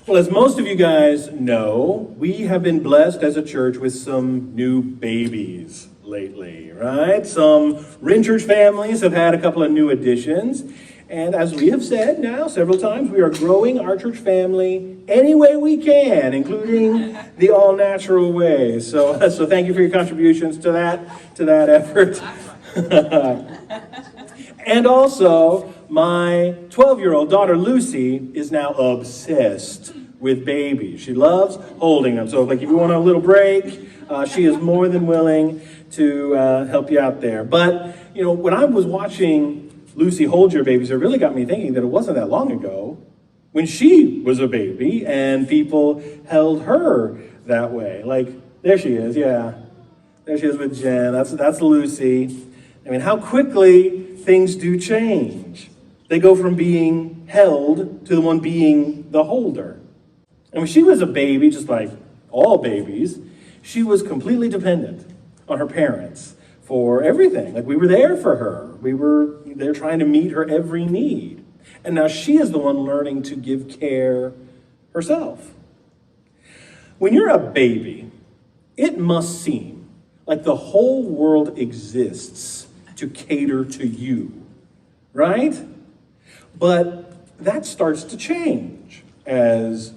Well, as most of you guys know, we have been blessed as a church with some new babies lately, right? Some Ren Church families have had a couple of new additions. And as we have said now several times, we are growing our church family any way we can, including the all-natural way. So thank you for your contributions to that effort. And also, my 12-year-old daughter, Lucy, is now obsessed with babies. She loves holding them. So like if you want a little break, she is more than willing to help you out there. But, you know, when I was watching Lucy hold your babies, it really got me thinking that it wasn't that long ago when she was a baby and people held her that way. Like, there she is, yeah. There she is with Jen. That's Lucy. I mean, how quickly things do change. They go from being held to the one being the holder. And when she was a baby, just like all babies, she was completely dependent on her parents for everything. Like, we were there for her. We were there trying to meet her every need. And now she is the one learning to give care herself. When you're a baby, it must seem like the whole world exists to cater to you, right? But that starts to change as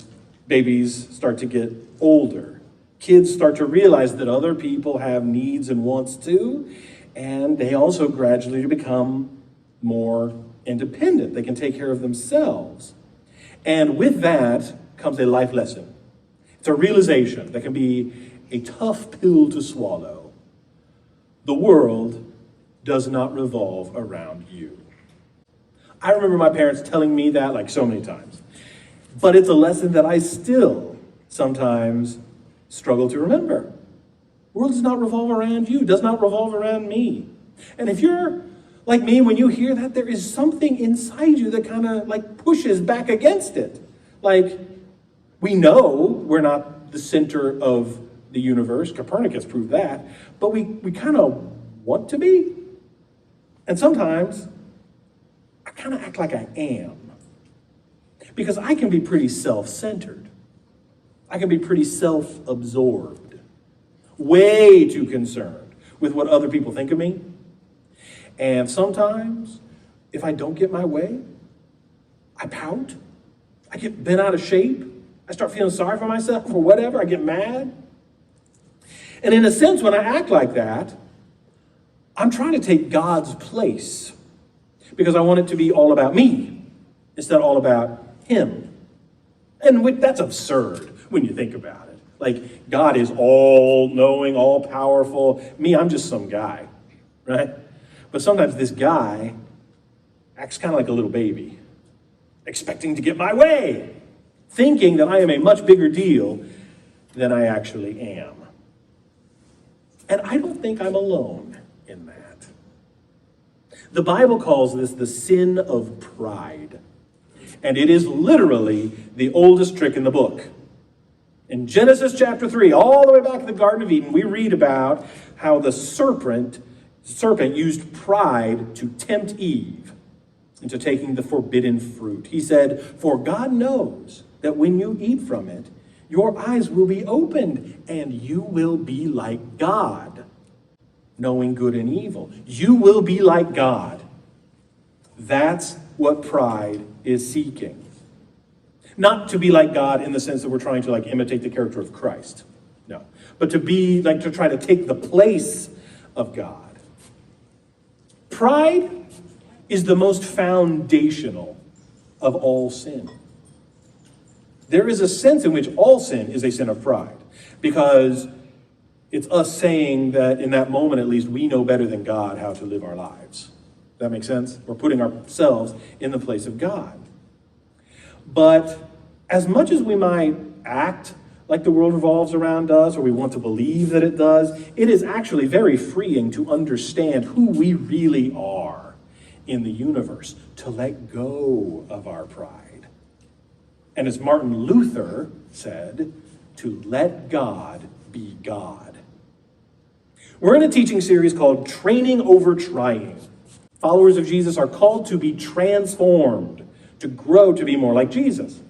babies start to get older. Kids start to realize that other people have needs and wants too, and they also gradually become more independent. They can take care of themselves. And with that comes a life lesson. It's a realization that can be a tough pill to swallow. The world does not revolve around you. I remember my parents telling me that like so many times, but it's a lesson that I still sometimes struggle to remember. The world does not revolve around you, does not revolve around me. And if you're like me, when you hear that, there is something inside you that kind of like pushes back against it. Like, we know we're not the center of the universe. Copernicus proved that. But we kind of want to be. And sometimes I kind of act like I am. Because I can be pretty self-centered. I can be pretty self-absorbed. Way too concerned with what other people think of me. And sometimes, if I don't get my way, I pout. I get bent out of shape. I start feeling sorry for myself or whatever. I get mad. And in a sense, when I act like that, I'm trying to take God's place because I want it to be all about me instead of all about Him. And that's absurd when you think about it. Like, God is all-knowing, all-powerful. Me, I'm just some guy, right? But sometimes this guy acts kind of like a little baby, expecting to get my way, thinking that I am a much bigger deal than I actually am. And I don't think I'm alone in that. The Bible calls this the sin of pride. And it is literally the oldest trick in the book. In Genesis chapter 3, all the way back to the Garden of Eden, we read about how the serpent used pride to tempt Eve into taking the forbidden fruit. He said, "For God knows that when you eat from it, your eyes will be opened, and you will be like God, knowing good and evil." You will be like God. That's what pride is seeking. Not to be like God in the sense that we're trying to like imitate the character of Christ. No. But to be like to try to take the place of God. Pride is the most foundational of all sin. There is a sense in which all sin is a sin of pride, because it's us saying that in that moment, at least, we know better than God how to live our lives. Does that make sense? We're putting ourselves in the place of God. But as much as we might act like the world revolves around us, or we want to believe that it does, it is actually very freeing to understand who we really are in the universe, to let go of our pride. And as Martin Luther said, to let God be God. We're in a teaching series called Training Over Trying. Followers of Jesus are called to be transformed, to grow to be more like Jesus.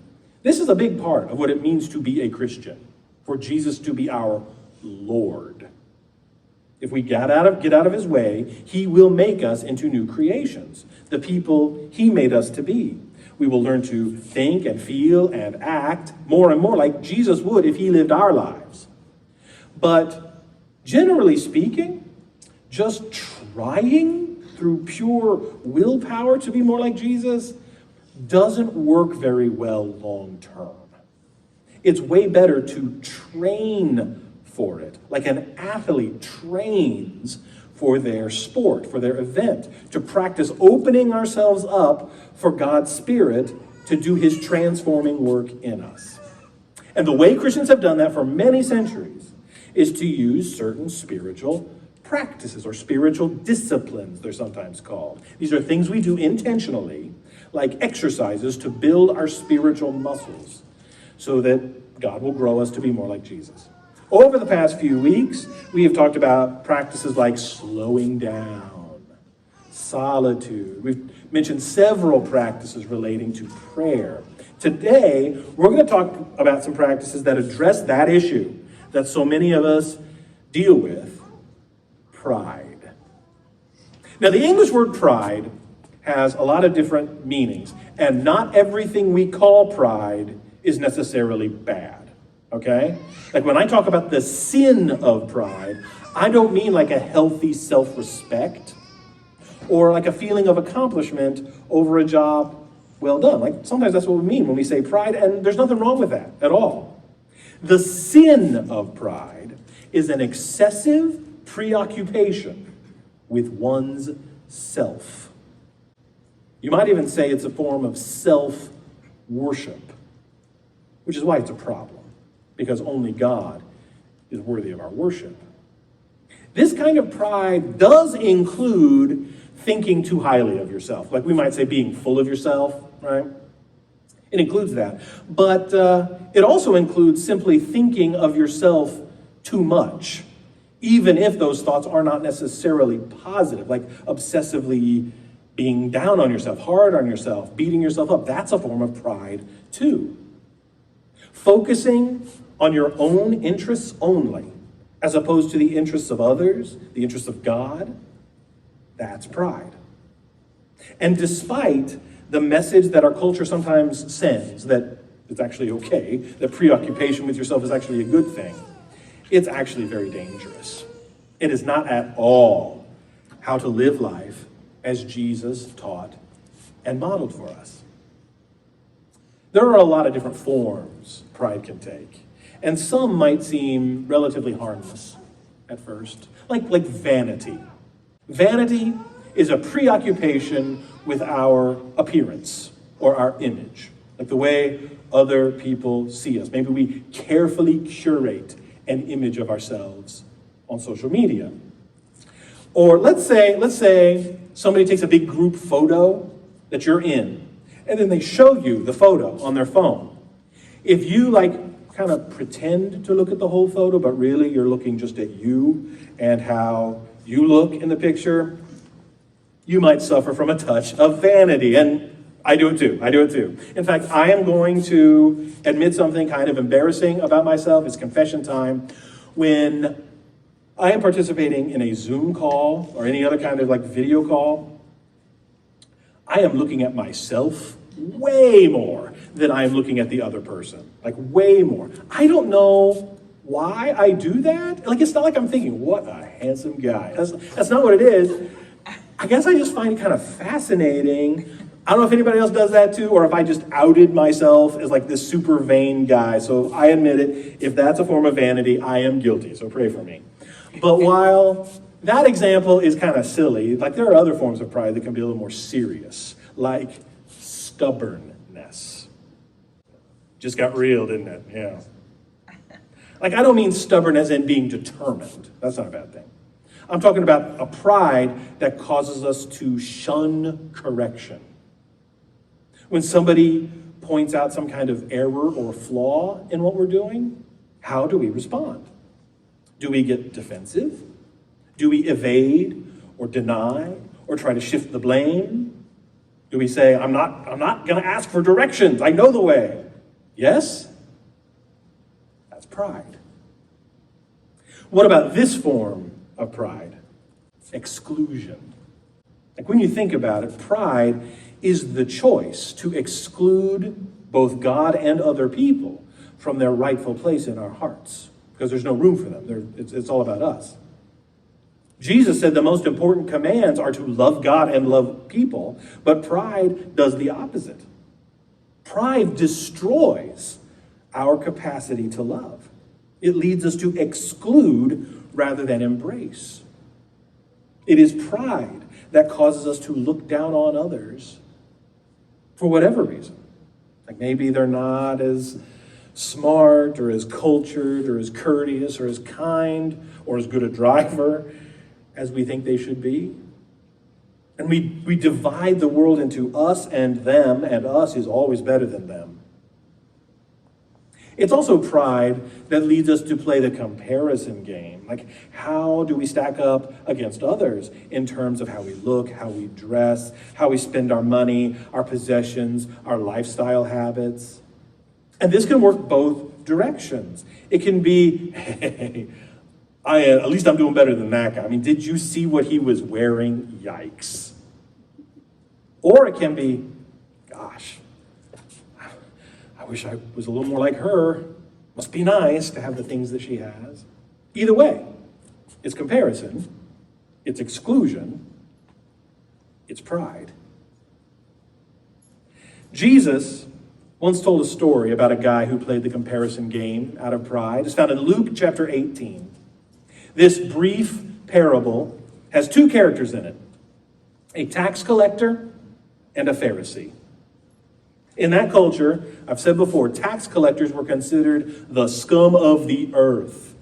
This is a big part of what it means to be a Christian, for Jesus to be our Lord. If we get out of his way, he will make us into new creations, the people he made us to be. We will learn to think and feel and act more and more like Jesus would if he lived our lives. But generally speaking, just trying through pure willpower to be more like Jesus doesn't work very well long term. It's way better to train for it, like an athlete trains for their sport, for their event, to practice opening ourselves up for God's Spirit to do his transforming work in us. And the way Christians have done that for many centuries is to use certain spiritual practices or spiritual disciplines, they're sometimes called. These are things we do intentionally, like exercises to build our spiritual muscles so that God will grow us to be more like Jesus. Over the past few weeks, we have talked about practices like slowing down, solitude. We've mentioned several practices relating to prayer. Today, we're going to talk about some practices that address that issue that so many of us deal with, pride. Now, the English word pride has a lot of different meanings, and not everything we call pride is necessarily bad. Okay? Like when I talk about the sin of pride, I don't mean like a healthy self-respect or like a feeling of accomplishment over a job well done. Like sometimes that's what we mean when we say pride, and there's nothing wrong with that at all. The sin of pride is an excessive preoccupation with one's self. You might even say it's a form of self-worship, which is why it's a problem. Because only God is worthy of our worship. This kind of pride does include thinking too highly of yourself. Like we might say being full of yourself, right? It includes that. But it also includes simply thinking of yourself too much, even if those thoughts are not necessarily positive, like obsessively being down on yourself, hard on yourself, beating yourself up. That's a form of pride too. Focusing on your own interests only, as opposed to the interests of others, the interests of God, that's pride. And despite the message that our culture sometimes sends, that it's actually okay, that preoccupation with yourself is actually a good thing, it's actually very dangerous. It is not at all how to live life as Jesus taught and modeled for us. There are a lot of different forms pride can take. And some might seem relatively harmless at first, like vanity. Vanity is a preoccupation with our appearance or our image, like the way other people see us. Maybe we carefully curate an image of ourselves on social media. Or let's say somebody takes a big group photo that you're in, and then they show you the photo on their phone. If you kind of pretend to look at the whole photo, but really you're looking just at you and how you look in the picture, you might suffer from a touch of vanity. And I do it too. In fact, I am going to admit something kind of embarrassing about myself. It's confession time. When I am participating in a Zoom call or any other kind of video call, I am looking at myself way more than I am looking at the other person. Way more. I don't know why I do that. It's not like I'm thinking, what a handsome guy. That's not what it is. I guess I just find it kind of fascinating. I don't know if anybody else does that too, or if I just outed myself as this super vain guy. So I admit it. If that's a form of vanity, I am guilty. So pray for me. But while that example is kind of silly, there are other forms of pride that can be a little more serious, like stubbornness. Just got real, didn't it? Yeah. I don't mean stubborn as in being determined. That's not a bad thing. I'm talking about a pride that causes us to shun correction. When somebody points out some kind of error or flaw in what we're doing, how do we respond? Do we get defensive? Do we evade or deny or try to shift the blame? Do we say, I'm not going to ask for directions. I know the way. Yes? That's pride. What about this form of pride? Exclusion. Like when you think about it, pride is the choice to exclude both God and other people from their rightful place in our hearts, because there's no room for them. It's all about us. Jesus said the most important commands are to love God and love people, but pride does the opposite. Pride destroys our capacity to love. It leads us to exclude rather than embrace. It is pride that causes us to look down on others for whatever reason. Like maybe they're not as smart or as cultured or as courteous or as kind or as good a driver as we think they should be. And we divide the world into us and them, and us is always better than them. It's also pride that leads us to play the comparison game. Like, how do we stack up against others in terms of how we look, how we dress, how we spend our money, our possessions, our lifestyle habits? And this can work both directions. It can be, hey, at least I'm doing better than that guy. I mean, did you see what he was wearing? Yikes. Or it can be, gosh, I wish I was a little more like her. Must be nice to have the things that she has. Either way, it's comparison, it's exclusion, it's pride. Jesus once told a story about a guy who played the comparison game out of pride. It's found in Luke chapter 18. This brief parable has two characters in it, a tax collector and a Pharisee. In that culture, I've said before, tax collectors were considered the scum of the earth.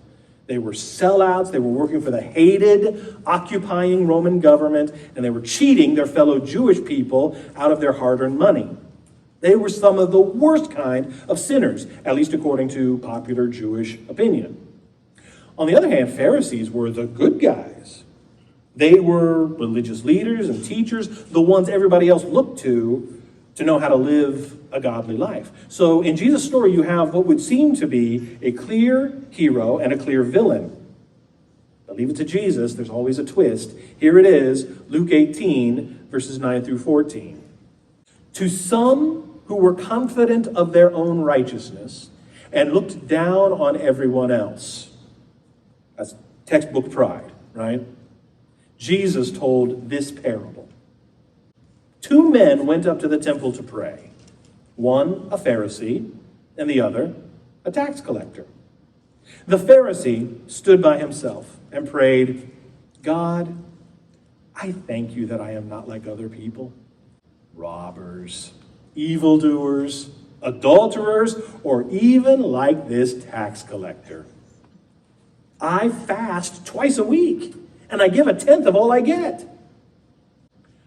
They were sellouts, they were working for the hated, occupying Roman government, and they were cheating their fellow Jewish people out of their hard-earned money. They were some of the worst kind of sinners, at least according to popular Jewish opinion. On the other hand, Pharisees were the good guys. They were religious leaders and teachers, the ones everybody else looked to know how to live a godly life. So in Jesus' story, you have what would seem to be a clear hero and a clear villain. But leave it to Jesus, there's always a twist. Here it is, Luke 18, verses 9 through 14. To some who were confident of their own righteousness and looked down on everyone else. That's textbook pride, right? Jesus told this parable. Two men went up to the temple to pray. One, a Pharisee, and the other, a tax collector. The Pharisee stood by himself and prayed, God, I thank you that I am not like other people, robbers, evildoers, adulterers, or even like this tax collector. I fast twice a week, and I give a tenth of all I get.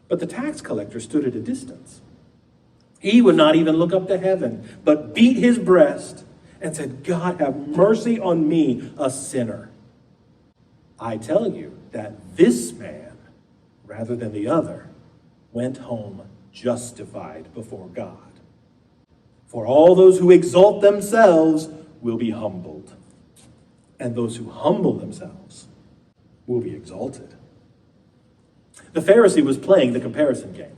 But the tax collector stood at a distance. He would not even look up to heaven, but beat his breast and said, God, have mercy on me, a sinner. I tell you that this man, rather than the other, went home justified before God. For all those who exalt themselves will be humbled, and those who humble themselves will be exalted. The Pharisee was playing the comparison game.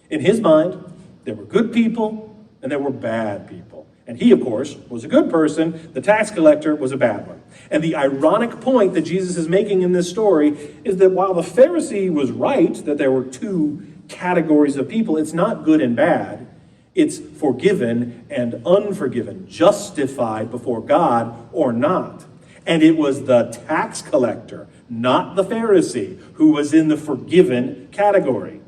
In his mind, there were good people and there were bad people. And he, of course, was a good person. The tax collector was a bad one. And the ironic point that Jesus is making in this story is that while the Pharisee was right that there were two categories of people, it's not good and bad. It's forgiven and unforgiven, justified before God or not. And it was the tax collector, not the Pharisee, who was in the forgiven category.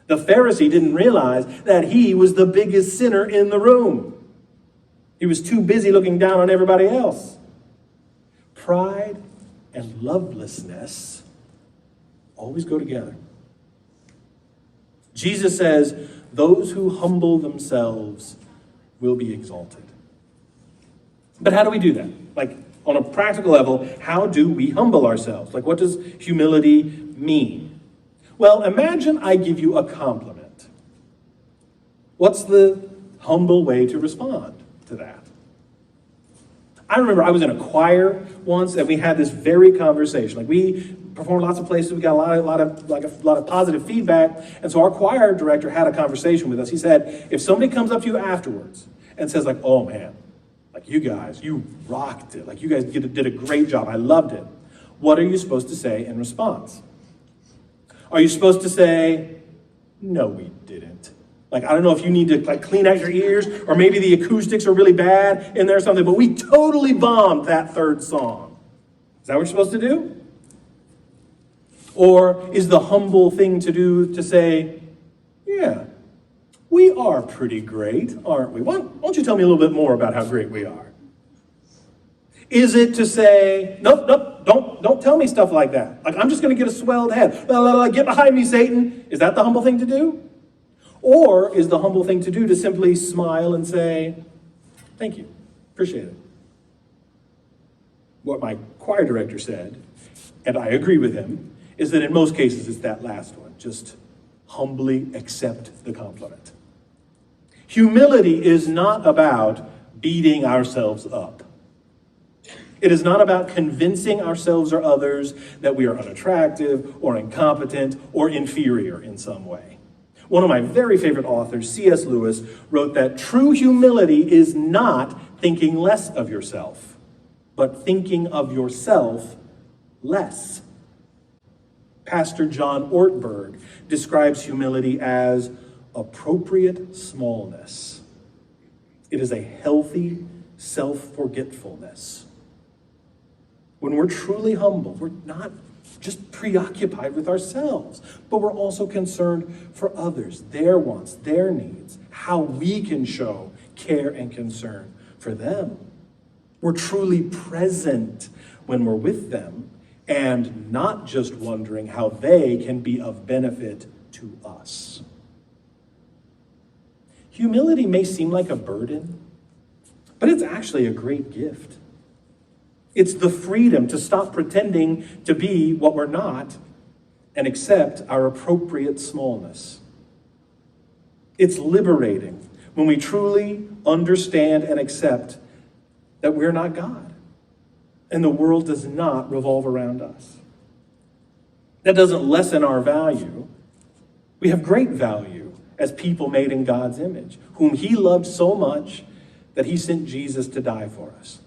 The Pharisee didn't realize that he was the biggest sinner in the room. He was too busy looking down on everybody else. Pride and lovelessness always go together. Jesus says, those who humble themselves will be exalted. But how do we do that? Like, on a practical level, how do we humble ourselves? Like, what does humility mean? Well, imagine I give you a compliment. What's the humble way to respond to that. I remember I was in a choir once, and we had this very conversation. Like, we performed lots of places, we got a lot of positive feedback, and so our choir director had a conversation with us. He said, if somebody comes up to you afterwards and says, like, oh man, like, you guys, you rocked it. Like, you guys did a great job. I loved it. What are you supposed to say in response? Are you supposed to say, no, we didn't? Like, I don't know if you need to like clean out your ears, or maybe the acoustics are really bad in there or something, but we totally bombed that third song. Is that what you're supposed to do? Or is the humble thing to do to say, yeah, we are pretty great, aren't we? Why don't you tell me a little bit more about how great we are? Is it to say, nope, don't tell me stuff like that. Like, I'm just going to get a swelled head. Get behind me, Satan. Is that the humble thing to do? Or is the humble thing to do to simply smile and say, thank you, appreciate it? What my choir director said, and I agree with him, is that in most cases it's that last one. Just humbly accept the compliment. Humility is not about beating ourselves up. It is not about convincing ourselves or others that we are unattractive or incompetent or inferior in some way. One of my very favorite authors, C.S. Lewis, wrote that true humility is not thinking less of yourself, but thinking of yourself less. Pastor John Ortberg describes humility as appropriate smallness. It is a healthy self-forgetfulness. When we're truly humble, we're not just preoccupied with ourselves, but we're also concerned for others, their wants, their needs, how we can show care and concern for them. We're truly present when we're with them and not just wondering how they can be of benefit to us. Humility may seem like a burden, but it's actually a great gift. It's the freedom to stop pretending to be what we're not and accept our appropriate smallness. It's liberating when we truly understand and accept that we're not God and the world does not revolve around us. That doesn't lessen our value. We have great value as people made in God's image, whom He loved so much that He sent Jesus to die for us.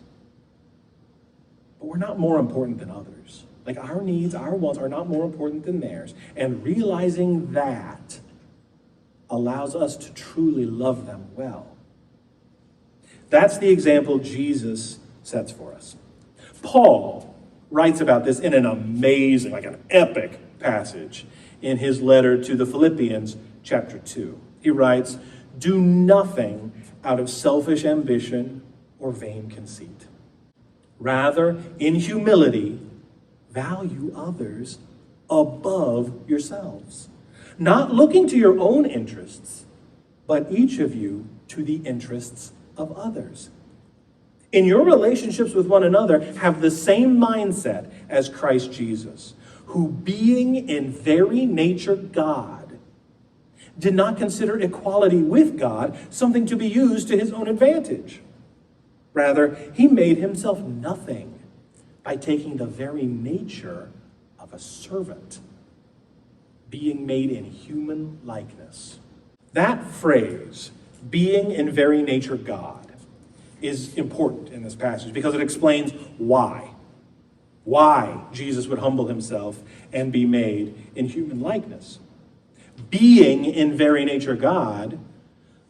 But we're not more important than others. Like, our needs, our wants are not more important than theirs. And realizing that allows us to truly love them well. That's the example Jesus sets for us. Paul writes about this in an amazing, like an epic passage in his letter to the Philippians, chapter 2. He writes, "Do nothing out of selfish ambition or vain conceit. Rather, in humility, value others above yourselves, not looking to your own interests, but each of you to the interests of others. In your relationships with one another, have the same mindset as Christ Jesus, who being in very nature God, did not consider equality with God something to be used to his own advantage. Rather, he made himself nothing by taking the very nature of a servant, being made in human likeness." That phrase, being in very nature God, is important in this passage because it explains why Jesus would humble himself and be made in human likeness. Being in very nature God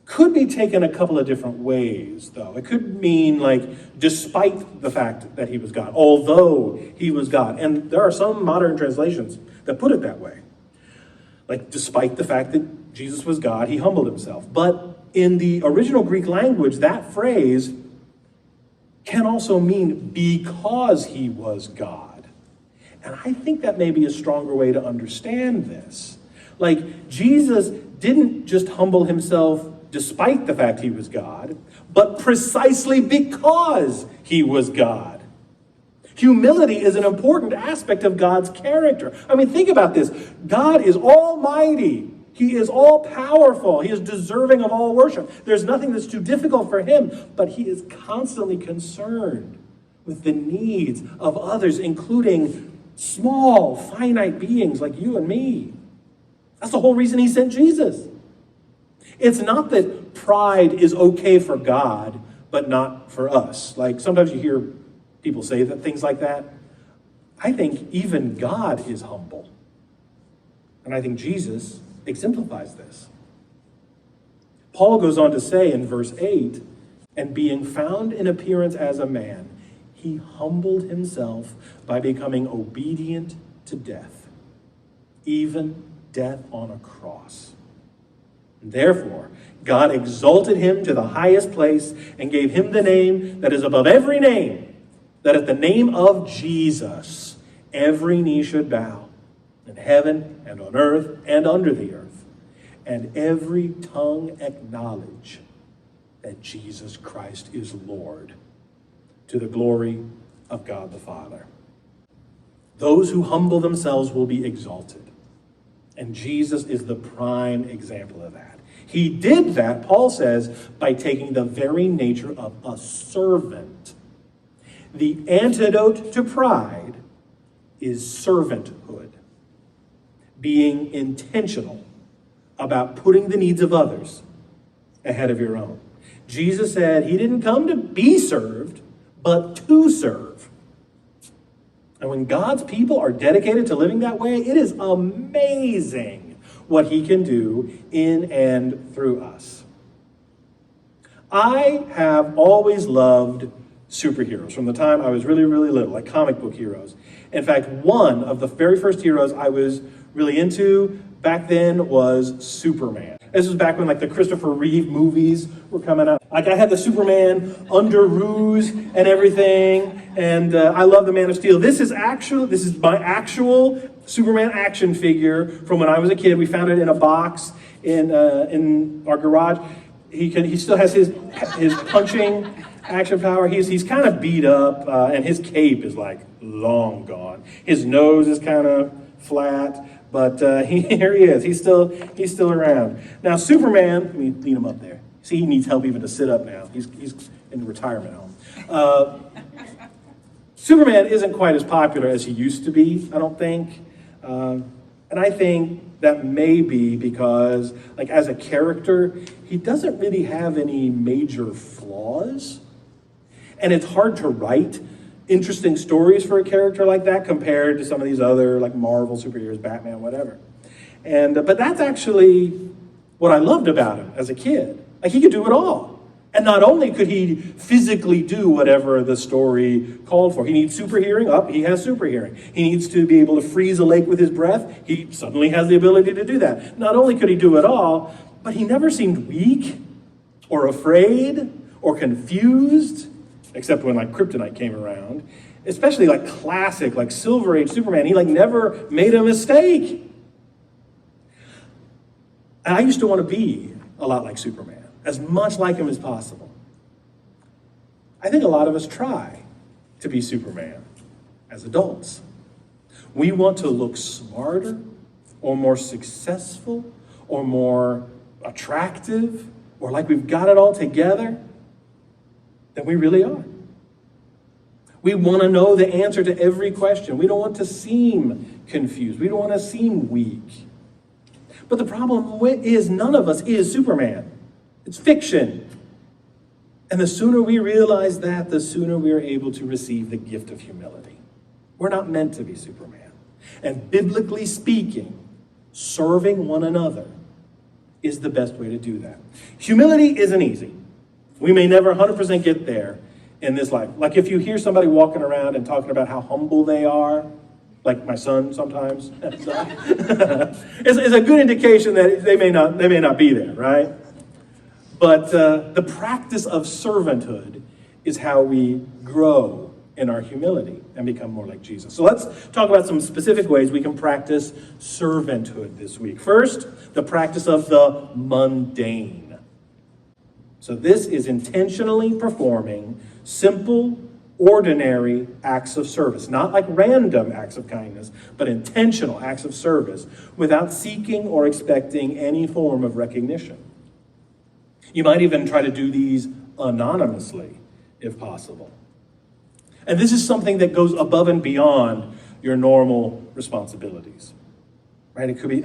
could be taken a couple of different ways, though. It could mean, like, despite the fact that he was God, although he was God. And there are some modern translations that put it that way. Like, despite the fact that Jesus was God, he humbled himself. But in the original Greek language, that phrase can also mean because he was God. And I think that may be a stronger way to understand this. Like, Jesus didn't just humble himself despite the fact he was God, but precisely because he was God. Humility is an important aspect of God's character. I mean, think about this. God is almighty. He is all powerful. He is deserving of all worship. There's nothing that's too difficult for him, but he is constantly concerned with the needs of others, including small, finite beings like you and me. That's the whole reason he sent Jesus. It's not that pride is okay for God, but not for us. Like sometimes you hear people say that things like that. I think even God is humble. And I think Jesus exemplifies this. Paul goes on to say in verse 8, and being found in appearance as a man, he humbled himself by becoming obedient to death, even death on a cross. And therefore, God exalted him to the highest place and gave him the name that is above every name, that at the name of Jesus, every knee should bow, in heaven and on earth and under the earth, and every tongue acknowledge that Jesus Christ is Lord, to the glory of God the Father. Those who humble themselves will be exalted, and Jesus is the prime example of that. He did that, Paul says, by taking the very nature of a servant. The antidote to pride is servanthood. Being intentional about putting the needs of others ahead of your own. Jesus said he didn't come to be served, but to serve. And when God's people are dedicated to living that way, it is amazing what he can do in and through us. I have always loved superheroes from the time I was really, really little, like comic book heroes. In fact, one of the very first heroes I was really into back then was Superman. This was back when like the Christopher Reeve movies were coming out. Like I had the Superman under ruse and everything, and I love the Man of Steel. This is my actual Superman action figure from when I was a kid. We found it in a box in our garage. He still has his punching action power. He's kind of beat up, and his cape is like long gone. His nose is kind of flat. But here he is. He's still around. Now, Superman, let me lean him up there. See, he needs help even to sit up now. He's in the retirement home. Superman isn't quite as popular as he used to be, I don't think. And I think that may be because, like, as a character, he doesn't really have any major flaws. And it's hard to write interesting stories for a character like that compared to some of these other like Marvel superheroes, Batman, whatever. And but that's actually what I loved about him as a kid. Like he could do it all. And not only could he physically do whatever the story called for. He needs super hearing, he has super hearing. He needs to be able to freeze a lake with his breath. He suddenly has the ability to do that. Not only could he do it all, but he never seemed weak or afraid or confused. Except when like Kryptonite came around, especially like classic, like Silver Age Superman, he like never made a mistake. And I used to want to be a lot like Superman, as much like him as possible. I think a lot of us try to be Superman as adults. We want to look smarter or more successful or more attractive or like we've got it all together than we really are. We want to know the answer to every question. We don't want to seem confused. We don't want to seem weak. But the problem is none of us is Superman. It's fiction. And the sooner we realize that, the sooner we are able to receive the gift of humility. We're not meant to be Superman. And biblically speaking, serving one another is the best way to do that. Humility isn't easy. We may never 100% get there in this life. Like if you hear somebody walking around and talking about how humble they are, like my son sometimes, it's a good indication that they may not be there, right? But the practice of servanthood is how we grow in our humility and become more like Jesus. So let's talk about some specific ways we can practice servanthood this week. First, the practice of the mundane. So this is intentionally performing simple, ordinary acts of service, not like random acts of kindness, but intentional acts of service without seeking or expecting any form of recognition. You might even try to do these anonymously, if possible. And this is something that goes above and beyond your normal responsibilities, right? It could be,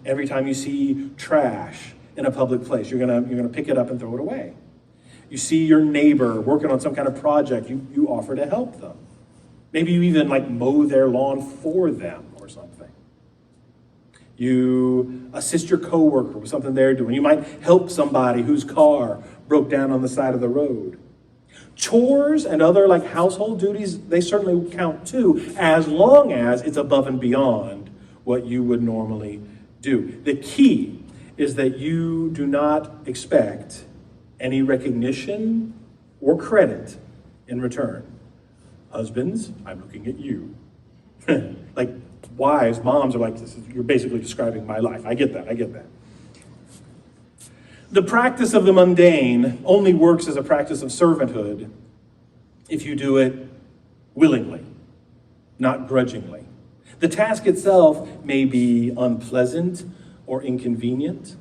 every time you see trash in a public place, you're gonna pick it up and throw it away. You see your neighbor working on some kind of project, you offer to help them. Maybe you even mow their lawn for them or something. You assist your coworker with something they're doing. You might help somebody whose car broke down on the side of the road. Chores and other household duties, they certainly count too, as long as it's above and beyond what you would normally do. The key is that you do not expect any recognition or credit in return. Husbands, I'm looking at you. Wives, moms are you're basically describing my life. I get that. The practice of the mundane only works as a practice of servanthood if you do it willingly, not grudgingly. The task itself may be unpleasant or inconvenient,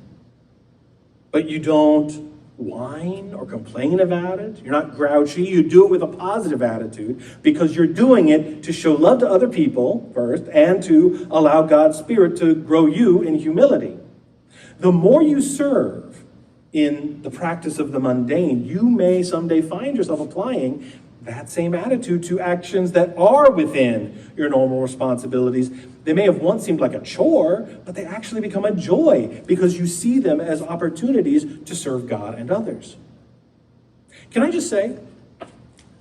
but you don't whine or complain about it. You're not grouchy. You do it with a positive attitude because you're doing it to show love to other people first and to allow God's Spirit to grow you in humility. The more you serve in the practice of the mundane, you may someday find yourself applying that same attitude to actions that are within your normal responsibilities. They may have once seemed like a chore, but they actually become a joy because you see them as opportunities to serve God and others. Can I just say,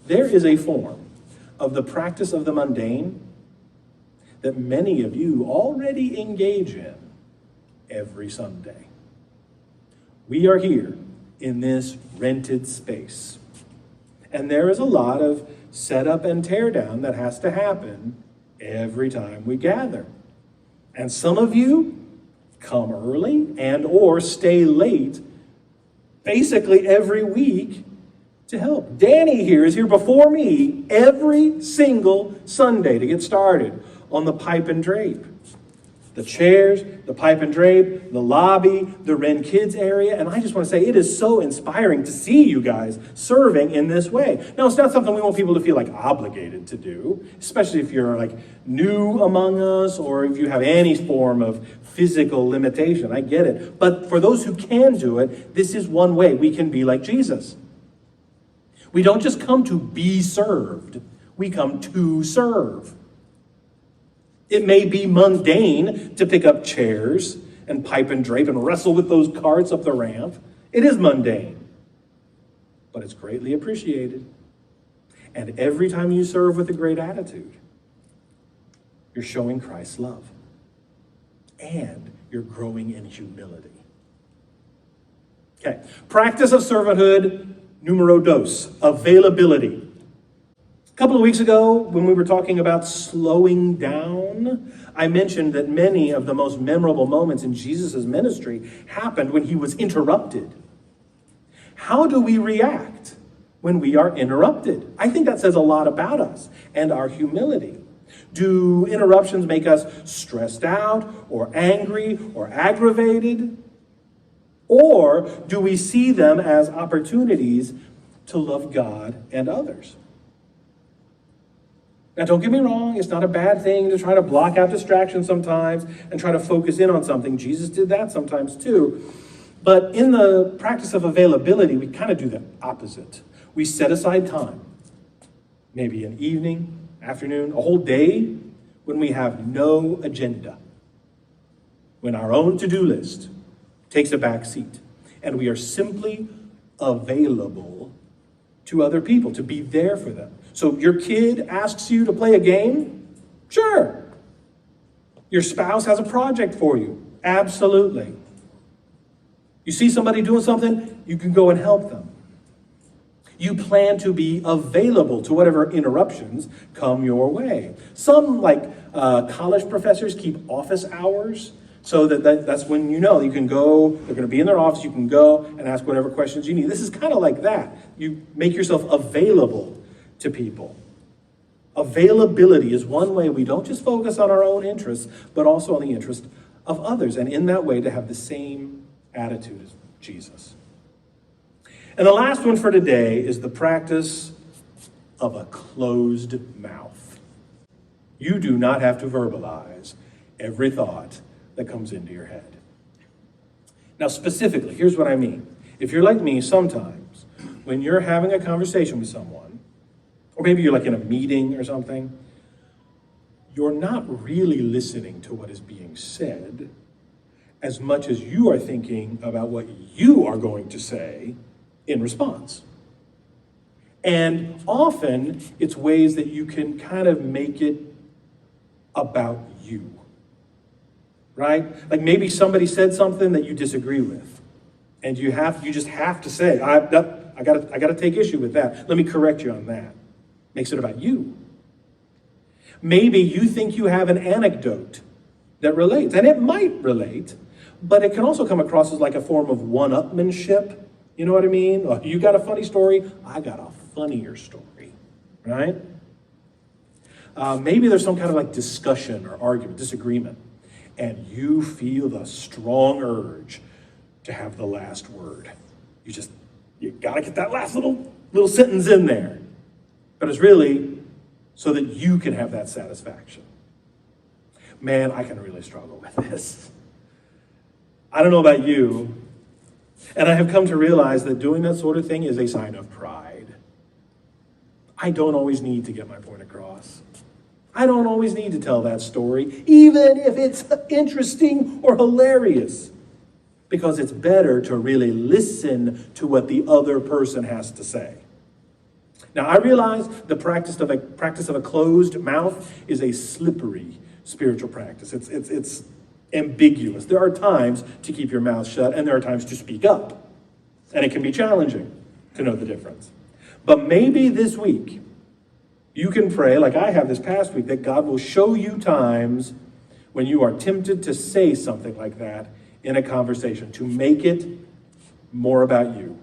there is a form of the practice of the mundane that many of you already engage in every Sunday. We are here in this rented space. And there is a lot of setup and tear down that has to happen every time we gather. And some of you come early and or stay late basically every week to help. Danny here is here before me every single Sunday to get started on the pipe and drape. The chairs, the pipe and drape, the lobby, the Wren Kids area. And I just want to say it is so inspiring to see you guys serving in this way. Now, it's not something we want people to feel obligated to do, especially if you're new among us or if you have any form of physical limitation. I get it. But for those who can do it, this is one way we can be like Jesus. We don't just come to be served. We come to serve. It may be mundane to pick up chairs and pipe and drape and wrestle with those carts up the ramp. It is mundane, but it's greatly appreciated. And every time you serve with a great attitude, you're showing Christ's love. And you're growing in humility. Okay, practice of servanthood, numero dos, availability. A couple of weeks ago, when we were talking about slowing down, I mentioned that many of the most memorable moments in Jesus' ministry happened when he was interrupted. How do we react when we are interrupted? I think that says a lot about us and our humility. Do interruptions make us stressed out or angry or aggravated? Or do we see them as opportunities to love God and others? Now, don't get me wrong, it's not a bad thing to try to block out distractions sometimes and try to focus in on something. Jesus did that sometimes too. But in the practice of availability, we kind of do the opposite. We set aside time, maybe an evening, afternoon, a whole day, when we have no agenda, when our own to-do list takes a back seat, and we are simply available to other people, to be there for them. So your kid asks you to play a game? Sure. Your spouse has a project for you? Absolutely. You see somebody doing something, you can go and help them. You plan to be available to whatever interruptions come your way. Some, college professors, keep office hours so that's when you can go, they're going to be in their office, you can go and ask whatever questions you need. This is kind of like that. You make yourself available to people. Availability is one way we don't just focus on our own interests, but also on the interest of others, and in that way to have the same attitude as Jesus. And the last one for today is the practice of a closed mouth. You do not have to verbalize every thought that comes into your head. Now, specifically, here's what I mean. If you're like me, sometimes when you're having a conversation with someone, or maybe you're like in a meeting or something, you're not really listening to what is being said as much as you are thinking about what you are going to say in response. And often it's ways that you can kind of make it about you, right? Like maybe somebody said something that you disagree with, and you just have to say, I gotta take issue with that. Let me correct you on that. Makes it about you. Maybe you think you have an anecdote that relates, and it might relate, but it can also come across as like a form of one-upmanship. You know what I mean? Oh, you got a funny story? I got a funnier story, right? Maybe there's some kind of like discussion or argument, disagreement, and you feel the strong urge to have the last word. You gotta get that last little sentence in there. But it's really so that you can have that satisfaction. Man, I can really struggle with this. I don't know about you, and I have come to realize that doing that sort of thing is a sign of pride. I don't always need to get my point across. I don't always need to tell that story, even if it's interesting or hilarious, because it's better to really listen to what the other person has to say. Now, I realize the practice of a closed mouth is a slippery spiritual practice. It's ambiguous. There are times to keep your mouth shut, and there are times to speak up. And it can be challenging to know the difference. But maybe this week, you can pray, like I have this past week, that God will show you times when you are tempted to say something like that in a conversation, to make it more about you.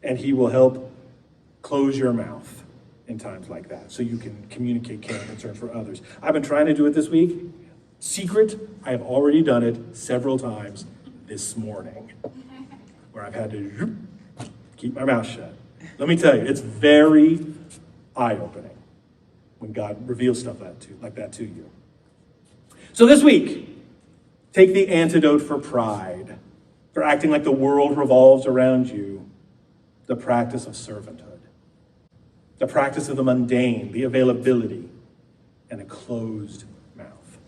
And He will help close your mouth in times like that so you can communicate care and concern for others. I've been trying to do it this week. Secret, I have already done it several times this morning, where I've had to keep my mouth shut. Let me tell you, it's very eye-opening when God reveals stuff like that to you. So this week, take the antidote for pride, for acting like the world revolves around you, the practice of servanthood, the practice of the mundane, the availability, and a closed mouth.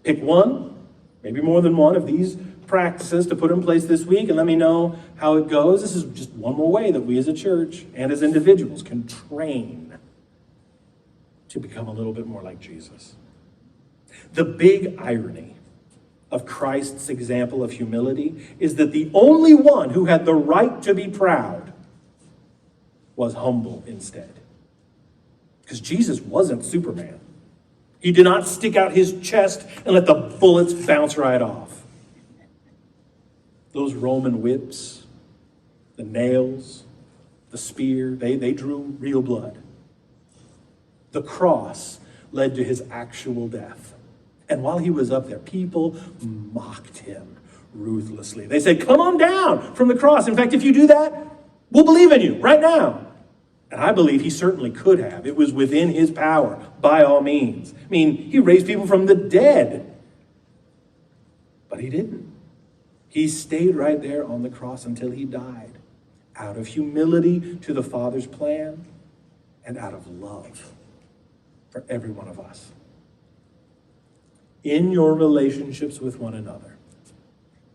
Pick one, maybe more than one of these practices to put in place this week, and let me know how it goes. This is just one more way that we as a church and as individuals can train to become a little bit more like Jesus. The big irony of Christ's example of humility is that the only one who had the right to be proud was humble instead. Because Jesus wasn't Superman. He did not stick out his chest and let the bullets bounce right off. Those Roman whips, the nails, the spear, they drew real blood. The cross led to his actual death. And while he was up there, people mocked him ruthlessly. They said, "Come on down from the cross. In fact, if you do that, we'll believe in you right now." And I believe he certainly could have. It was within his power, by all means. I mean, he raised people from the dead. But he didn't. He stayed right there on the cross until he died, out of humility to the Father's plan and out of love for every one of us. In your relationships with one another,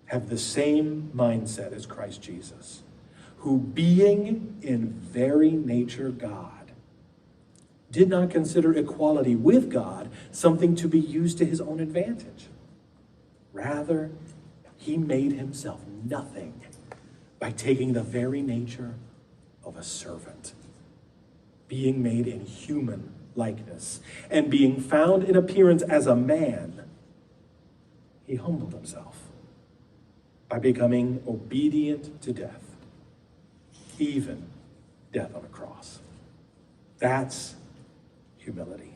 have the same mindset as Christ Jesus, who, being in very nature God, did not consider equality with God something to be used to his own advantage. Rather, he made himself nothing by taking the very nature of a servant, being made in human likeness, and being found in appearance as a man. He humbled himself by becoming obedient to death, even death on a cross. That's humility.